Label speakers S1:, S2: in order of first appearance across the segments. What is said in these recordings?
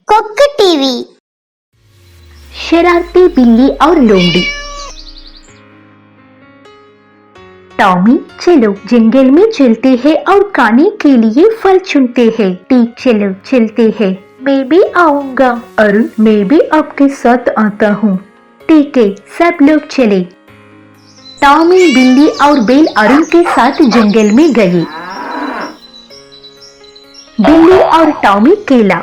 S1: Cook TV.
S2: शरारती बिल्ली और लोमड़ी। टॉमी, चलो जंगल में चलते हैं और खाने के लिए फल चुनते हैं। ठीक, चलो चलते हैं। मैं भी आऊंगा। अरुण, मैं भी आपके साथ आता हूँ। ठीक है, सब लोग चले। टॉमी, बिल्ली और बेल अरुण के साथ जंगल में गए। बिल्ली और टॉमी केला।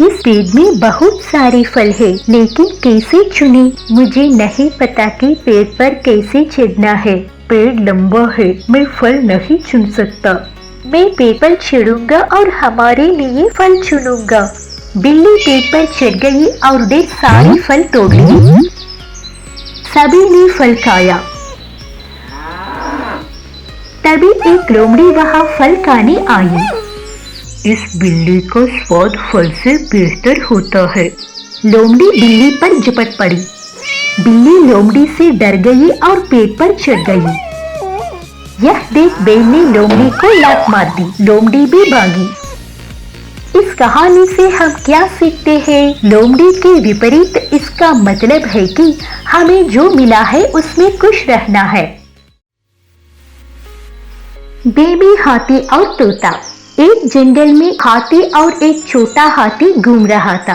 S2: इस पेड़ में बहुत सारे फल है, लेकिन कैसे चुने? मुझे नहीं पता कि पेड़ पर कैसे चढ़ना है। पेड़ लंबा है, मैं फल नहीं चुन सकता। मैं पेड़ पर चढ़ूंगा और हमारे लिए फल चुनूंगा। बिल्ली पेड़ पर चढ़ गई और ढेर सारे फल तोड़ लिए। सभी ने फल खाया। तभी एक लोमड़ी वहाँ फल खाने आई। इस बिल्ली का स्वाद फल से बेहतर होता है। लोमड़ी बिल्ली पर झपट पड़ी। बिल्ली लोमड़ी से डर गई और पेड़ पर चढ़ गई। यह देख बेल ने लोमड़ी को लात मार दी। लोमड़ी भी भागी। इस कहानी से हम क्या सीखते हैं? लोमड़ी के विपरीत इसका मतलब है कि हमें जो मिला है उसमें खुश रहना है। बेबी हाथी और तोता। एक जंगल में हाथी और एक छोटा हाथी घूम रहा था।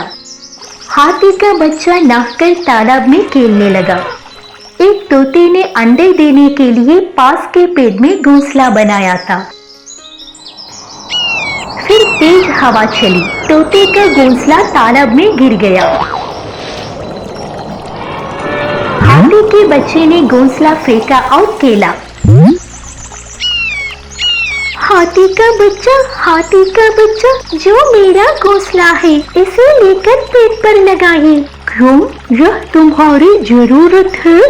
S2: हाथी का बच्चा नहाकर तालाब में खेलने लगा। एक तोते ने अंडे देने के लिए पास के पेड़ में घोंसला बनाया था। फिर तेज हवा चली। तोते का घोंसला तालाब में गिर गया। हाथी के बच्चे ने घोंसला फेंका और खेला। हाथी का बच्चा, जो मेरा घोंसला है, इसे लेकर पेड़ पर लगाइए। क्यों? यह तुम्हारी जरूरत है?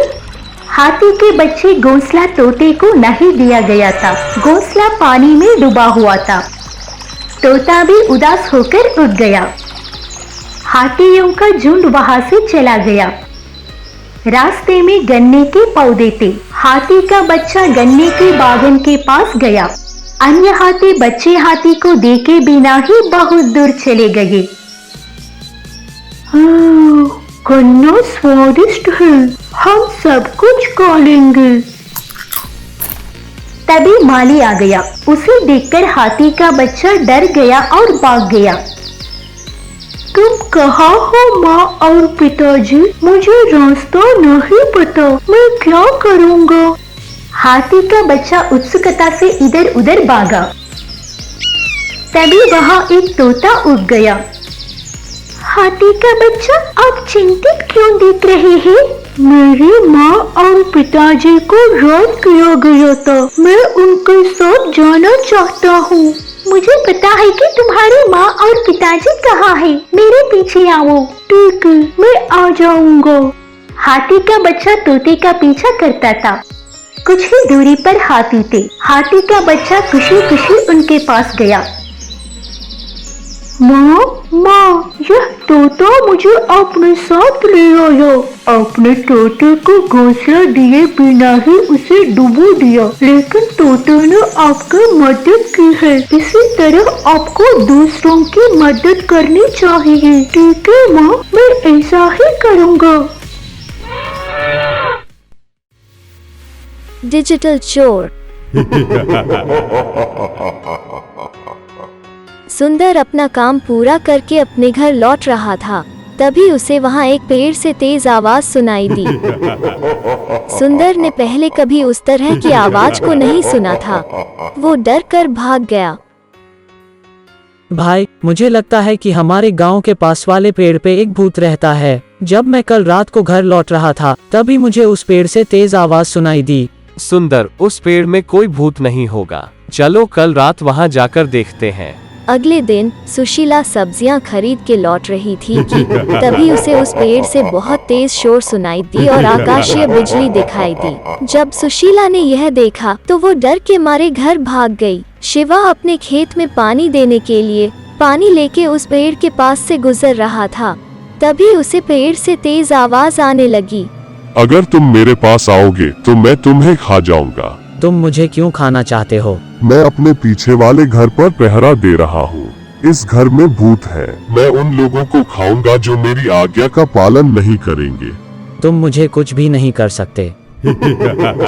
S2: हाथी के बच्चे घोंसला तोते को नहीं दिया गया था। घोंसला पानी में डूबा हुआ था। तोता भी उदास होकर उठ गया। हाथियों का झुंड वहां से चला गया। रास्ते में गन्ने के पौधे थे। हाथी का बच्चा गन्ने के बागन के पास गया। अन्य हाथी बच्चे हाथी को देखे बिना ही बहुत दूर चले गए। गन्ना स्वादिष्ट है, हम सब कुछ खा लेंगे। तभी माली आ गया। उसे देखकर हाथी का बच्चा डर गया और भाग गया। तुम कहाँ हो माँ और पिताजी? मुझे रास्ता नहीं पता, मैं क्या करूँगा? हाथी का बच्चा उत्सुकता से इधर उधर भागा। तभी वहां एक तोता उड़ गया। हाथी का बच्चा, आप चिंतित क्यों दिख रहे हैं? मेरी माँ और पिताजी को याद किया गया था। मैं उनके साथ जाना चाहता हूँ। मुझे पता है कि तुम्हारी माँ और पिताजी कहाँ हैं। मेरे पीछे आओ। ठीक है, मैं आ जाऊंगा। हाथी का बच्चा तोते का पीछा करता था। कुछ ही दूरी पर हाथी थे। हाथी का बच्चा खुशी खुशी उनके पास गया। माँ, यह तोता मुझे अपने साथ ले आया। आपने तोते को घोंसला दिए बिना ही उसे डुबो दिया, लेकिन तोते ने आपकी मदद की है। इसी तरह आपको दूसरों की मदद करनी चाहिए। ठीक है माँ, मैं ऐसा ही करूँगा।
S3: डिजिटल चोर। सुंदर अपना काम पूरा करके अपने घर लौट रहा था। तभी उसे वहां एक पेड़ से तेज आवाज सुनाई दी। सुंदर ने पहले कभी उस तरह की आवाज को नहीं सुना था। वो डर कर भाग गया।
S4: भाई, मुझे लगता है कि हमारे गांव के पास वाले पेड़ पे एक भूत रहता है। जब मैं कल रात को घर लौट रहा था, तभी मुझे उस पेड़ से तेज आवाज सुनाई दी।
S5: सुंदर, उस पेड़ में कोई भूत नहीं होगा। चलो कल रात वहां जाकर देखते हैं।
S3: अगले दिन सुशीला सब्जियां खरीद के लौट रही थी कि तभी उसे उस पेड़ से बहुत तेज शोर सुनाई दी और आकाशीय बिजली दिखाई दी। जब सुशीला ने यह देखा तो वो डर के मारे घर भाग गई। शिवा अपने खेत में पानी देने के लिए पानी लेके उस पेड़ के पास से गुजर रहा था। तभी उसे पेड़ से तेज आवाज आने लगी।
S6: अगर तुम मेरे पास आओगे तो मैं तुम्हें खा जाऊंगा।
S4: तुम मुझे क्यों खाना चाहते हो?
S6: मैं अपने पीछे वाले घर पर पहरा दे रहा हूँ। इस घर में भूत है। मैं उन लोगों को खाऊंगा जो मेरी आज्ञा का पालन नहीं करेंगे।
S4: तुम मुझे कुछ भी नहीं कर सकते।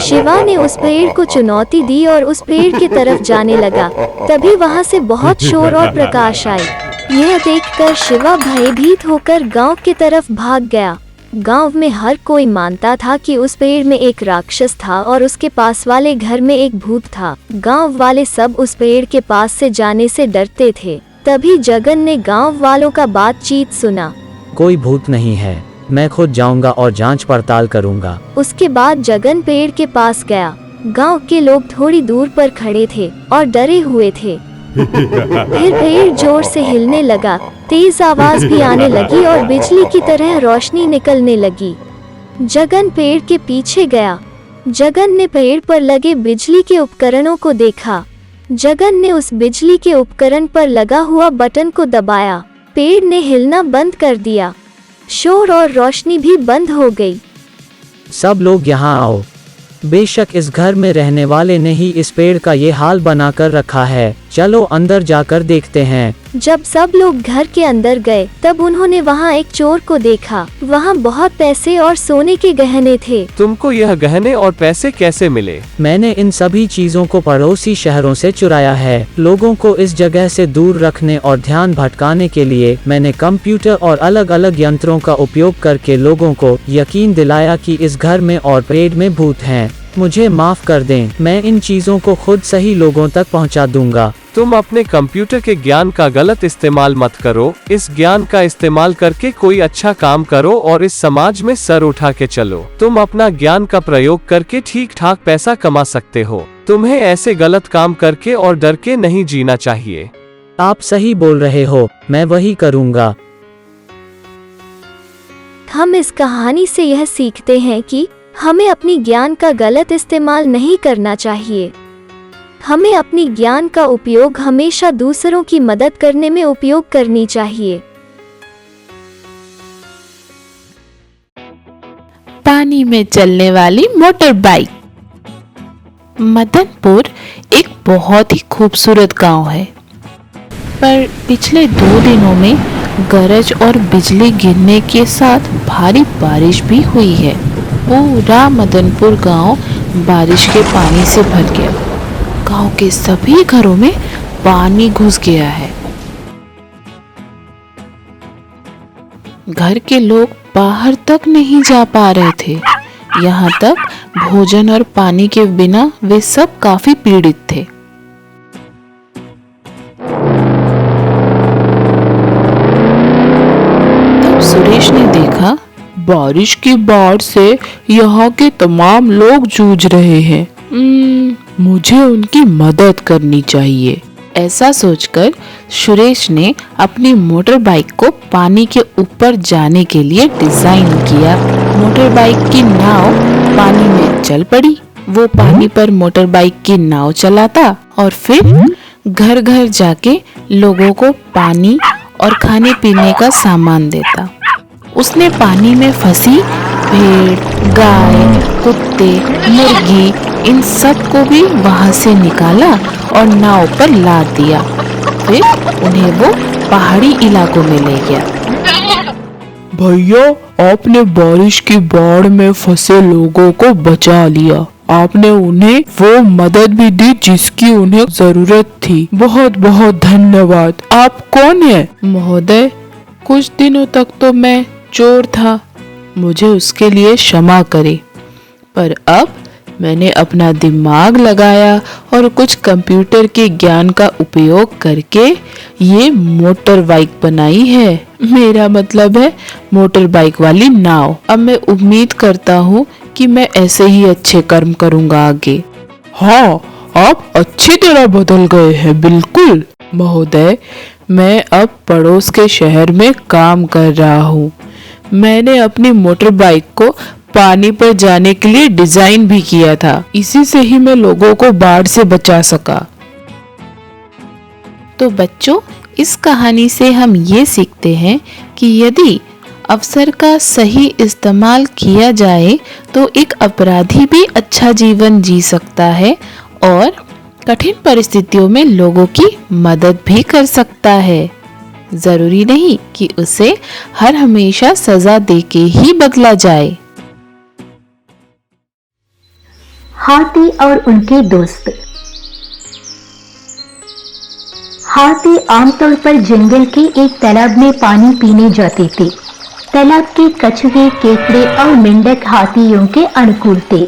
S3: शिवा ने उस पेड़ को चुनौती दी और उस पेड़ की तरफ जाने लगा। तभी वहाँ से बहुत शोर और प्रकाश आई। यह देखकर शिवा भयभीत होकर गांव की तरफ भाग गया। गांव में हर कोई मानता था कि उस पेड़ में एक राक्षस था और उसके पास वाले घर में एक भूत था। गांव वाले सब उस पेड़ के पास से जाने से डरते थे। तभी जगन ने गांव वालों का बातचीत सुना।
S4: कोई भूत नहीं है, मैं खुद जाऊंगा और जांच पड़ताल करूंगा।
S3: उसके बाद जगन पेड़ के पास गया। गांव के लोग थोड़ी दूर पर खड़े थे और डरे हुए थे। फिर पेड़ जोर से हिलने लगा, तेज आवाज भी आने लगी और बिजली की तरह रोशनी निकलने लगी। जगन पेड़ के पीछे गया। जगन ने पेड़ पर लगे बिजली के उपकरणों को देखा। जगन ने उस बिजली के उपकरण पर लगा हुआ बटन को दबाया। पेड़ ने हिलना बंद कर दिया। शोर और रोशनी भी बंद हो गई।
S4: सब लोग यहाँ आओ। बेशक इस घर में रहने वाले ने ही इस पेड़ का ये हाल बनाकर रखा है। चलो अंदर जाकर देखते हैं।
S3: जब सब लोग घर के अंदर गए तब उन्होंने वहाँ एक चोर को देखा। वहाँ बहुत पैसे और सोने के गहने थे।
S5: तुमको यह गहने और पैसे कैसे मिले?
S4: मैंने इन सभी चीजों को पड़ोसी शहरों से चुराया है। लोगों को इस जगह से दूर रखने और ध्यान भटकाने के लिए मैंने कंप्यूटर और अलग अलग यंत्रों का उपयोग करके लोगों को यकीन दिलाया कि इस घर में और पेड़ में भूत हैं। मुझे माफ कर दें, मैं इन चीजों को खुद सही लोगों तक पहुंचा दूंगा।
S5: तुम अपने कंप्यूटर के ज्ञान का गलत इस्तेमाल मत करो। इस ज्ञान का इस्तेमाल करके कोई अच्छा काम करो और इस समाज में सर उठा के चलो। तुम अपना ज्ञान का प्रयोग करके ठीक ठाक पैसा कमा सकते हो। तुम्हें ऐसे गलत काम करके और डर के नहीं जीना चाहिए।
S4: आप सही बोल रहे हो, मैं वही करूंगा।
S3: हम इस कहानी से यह सीखते हैं कि हमें अपनी ज्ञान का गलत इस्तेमाल नहीं करना चाहिए। हमें अपनी ज्ञान का उपयोग हमेशा दूसरों की मदद करने में उपयोग करनी चाहिए।
S7: पानी में चलने वाली मोटर बाइक। मदनपुर एक बहुत ही खूबसूरत गांव है, पर पिछले 2 दिनों में गरज और बिजली गिरने के साथ भारी बारिश भी हुई है। पूरा मदनपुर गांव बारिश के पानी से भर गया। गांव के सभी घरों में पानी घुस गया है। घर के लोग बाहर तक नहीं जा पा रहे थे। यहाँ तक भोजन और पानी के बिना वे सब काफी पीड़ित थे। तब सुरेश ने देखा बारिश की बाढ़ से यहाँ के तमाम लोग जूझ रहे हैं। मुझे उनकी मदद करनी चाहिए। ऐसा सोचकर सुरेश ने अपनी मोटर बाइक को पानी के ऊपर जाने के लिए डिजाइन किया। मोटर बाइक की नाव पानी में चल पड़ी। वो पानी पर मोटर बाइक की नाव चलाता और फिर घर घर जाके लोगों को पानी और खाने पीने का सामान देता। उसने पानी में फंसी भेड़, गाय, कुत्ते, मुर्गी इन सब को भी वहां से निकाला और नाव पर लाद दिया। फिर उन्हें वो पहाड़ी इलाकों में ले गया।
S8: भैया, आपने बारिश की बाढ़ में फंसे लोगों को बचा लिया। आपने उन्हें वो मदद भी दी जिसकी उन्हें जरूरत थी। बहुत बहुत धन्यवाद। आप कौन हैं?
S7: महोदय, कुछ दिनों तक तो मैं चोर था, मुझे उसके लिए क्षमा करें। पर अब मैंने अपना दिमाग लगाया और कुछ कंप्यूटर के ज्ञान का उपयोग करके ये मोटर बाइक बनाई है। मेरा मतलब है मोटर बाइक वाली नाव। अब मैं उम्मीद करता हूँ कि मैं ऐसे ही अच्छे कर्म करूँगा आगे।
S8: हाँ, आप अच्छी तरह बदल गए हैं। बिल्कुल
S7: महोदय, मैं अब पड़ोस के शहर में काम कर रहा हूँ। मैंने अपनी मोटर बाइक को पानी पर जाने के लिए डिजाइन भी किया था। इसी से ही मैं लोगों को बाढ़ से बचा सका। तो बच्चों, इस कहानी से हम ये सीखते हैं कि यदि अवसर का सही इस्तेमाल किया जाए तो एक अपराधी भी अच्छा जीवन जी सकता है और कठिन परिस्थितियों में लोगों की मदद भी कर सकता है। जरूरी नहीं कि उसे हर हमेशा सजा देके ही बदला जाए।
S2: हाथी और उनके दोस्त। हाथी आमतौर पर जंगल के एक तालाब में पानी पीने जाते थे। तालाब के कछुए, केकड़े और मेंढक हाथियों के अनुकूल थे।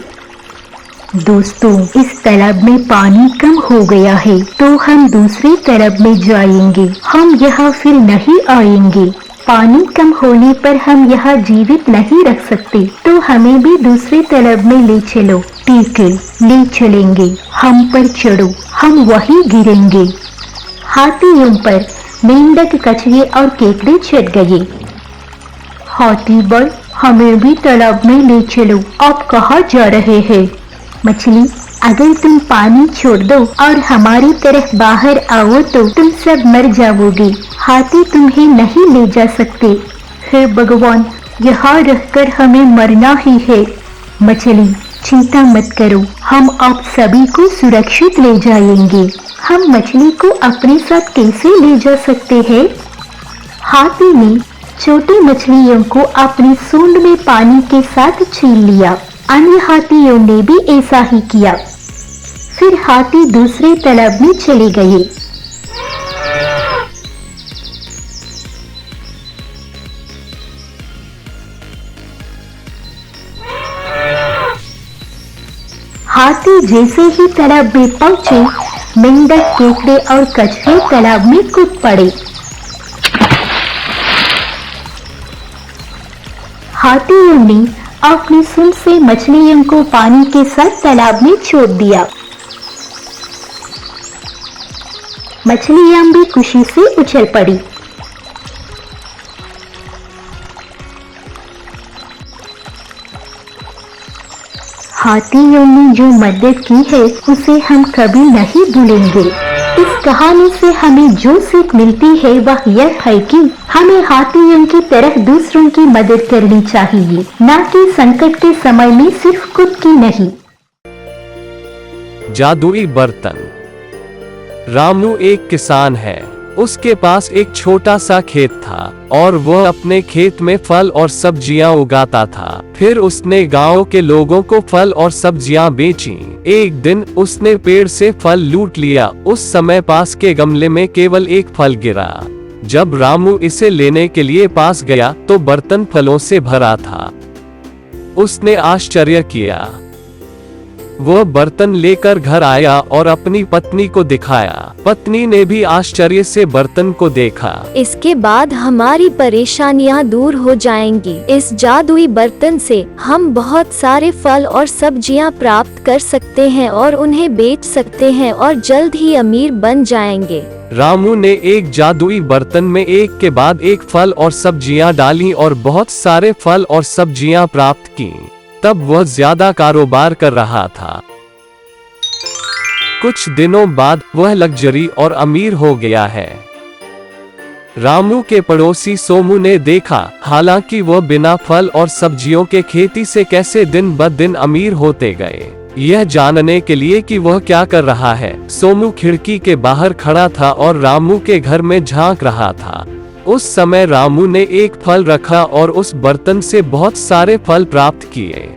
S2: दोस्तों, इस तालाब में पानी कम हो गया है तो हम दूसरे तालाब में जाएंगे। हम यहाँ फिर नहीं आएंगे। पानी कम होने पर हम यहाँ जीवित नहीं रख सकते, तो हमें भी दूसरे तालाब में ले चलो। ठीक है, ले चलेंगे। हम पर चढ़ो, हम वहीं गिरेंगे। हाथियों पर मेंढक, कछुए और केकड़े चढ़ गए। हाथी बल, हमें भी तालाब में ले चलो। आप कहाँ जा रहे हैं? मछली, अगर तुम पानी छोड़ दो और हमारी तरफ बाहर आओ तो तुम सब मर जाओगे। हाथी तुम्हें नहीं ले जा सकते। हे भगवान, यहाँ रहकर हमें मरना ही है। मछली, चिंता मत करो, हम आप सभी को सुरक्षित ले जाएंगे। हम मछली को अपने साथ कैसे ले जा सकते हैं? हाथी ने छोटी मछलियों को अपनी सूंड में पानी के साथ छीन लिया। अन्य हाथियों ने भी ऐसा ही किया। फिर हाथी दूसरे तालाब में चले गए। हाथी जैसे ही तालाब में पहुंचे, मेंढक, केकड़े और कछुए तालाब में कूद पड़े। हाथियों ने अपनी सूंड से मछलियों को पानी के साथ तालाब में छोड़ दिया। मछलियां भी खुशी से उछल पड़ी। हाथियों ने जो मदद की है उसे हम कभी नहीं भूलेंगे। इस कहानी से हमें जो सीख मिलती है वह यह है कि हमें हाथियों की तरह दूसरों की मदद करनी चाहिए, न कि संकट के समय में सिर्फ खुद की नहीं।
S5: जादुई बर्तन। रामू एक किसान है। उसके पास एक छोटा सा खेत था और वह अपने खेत में फल और सब्जियां उगाता था। फिर उसने गांव के लोगों को फल और सब्जियां बेची। एक दिन उसने पेड़ से फल लूट लिया। उस समय पास के गमले में केवल एक फल गिरा। जब रामू इसे लेने के लिए पास गया तो बर्तन फलों से भरा था। उसने आश्चर्य किया। वह बर्तन लेकर घर आया और अपनी पत्नी को दिखाया। पत्नी ने भी आश्चर्य से बर्तन को देखा।
S3: इसके बाद हमारी परेशानियां दूर हो जाएंगी। इस जादुई बर्तन से हम बहुत सारे फल और सब्जियां प्राप्त कर सकते हैं और उन्हें बेच सकते हैं और जल्द ही अमीर बन जाएंगे।
S5: रामू ने एक जादुई बर्तन में एक के बाद एक फल और सब्जियां डाली और बहुत सारे फल और सब्जियां प्राप्त की। तब वह ज्यादा कारोबार कर रहा था। कुछ दिनों बाद वह लग्जरी और अमीर हो गया है। रामू के पड़ोसी सोमू ने देखा, हालांकि वह बिना फल और सब्जियों के खेती से कैसे दिन ब दिन अमीर होते गए। यह जानने के लिए कि वह क्या कर रहा है, सोमू खिड़की के बाहर खड़ा था और रामू के घर में झांक रहा था। उस समय रामू ने एक फल रखा और उस बर्तन से बहुत सारे फल प्राप्त किए।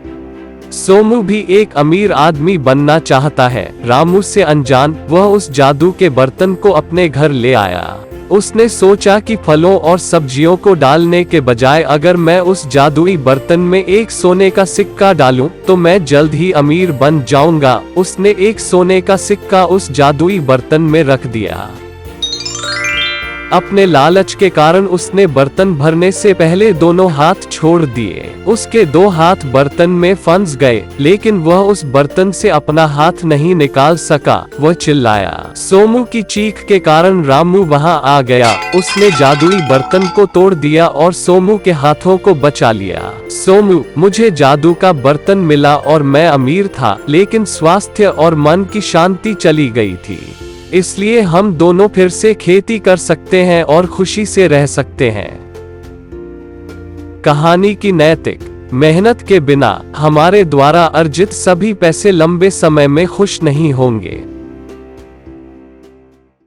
S5: सोमू भी एक अमीर आदमी बनना चाहता है। रामू से अनजान वह उस जादू के बर्तन को अपने घर ले आया। उसने सोचा कि फलों और सब्जियों को डालने के बजाय अगर मैं उस जादुई बर्तन में एक सोने का सिक्का डालूं तो मैं जल्द ही अमीर बन जाऊंगा। उसने एक सोने का सिक्का उस जादुई बर्तन में रख दिया। अपने लालच के कारण उसने बर्तन भरने से पहले दोनों हाथ छोड़ दिए। उसके दो हाथ बर्तन में फंस गए, लेकिन वह उस बर्तन से अपना हाथ नहीं निकाल सका। वह चिल्लाया। सोमू की चीख के कारण रामू वहां आ गया। उसने जादुई बर्तन को तोड़ दिया और सोमू के हाथों को बचा लिया। सोमू, मुझे जादू का बर्तन मिला और मैं अमीर था, लेकिन स्वास्थ्य और मन की शांति चली गई थी। इसलिए हम दोनों फिर से खेती कर सकते हैं और खुशी से रह सकते हैं। कहानी की नैतिक मेहनत के बिना हमारे द्वारा अर्जित सभी पैसे लंबे समय में खुश नहीं होंगे।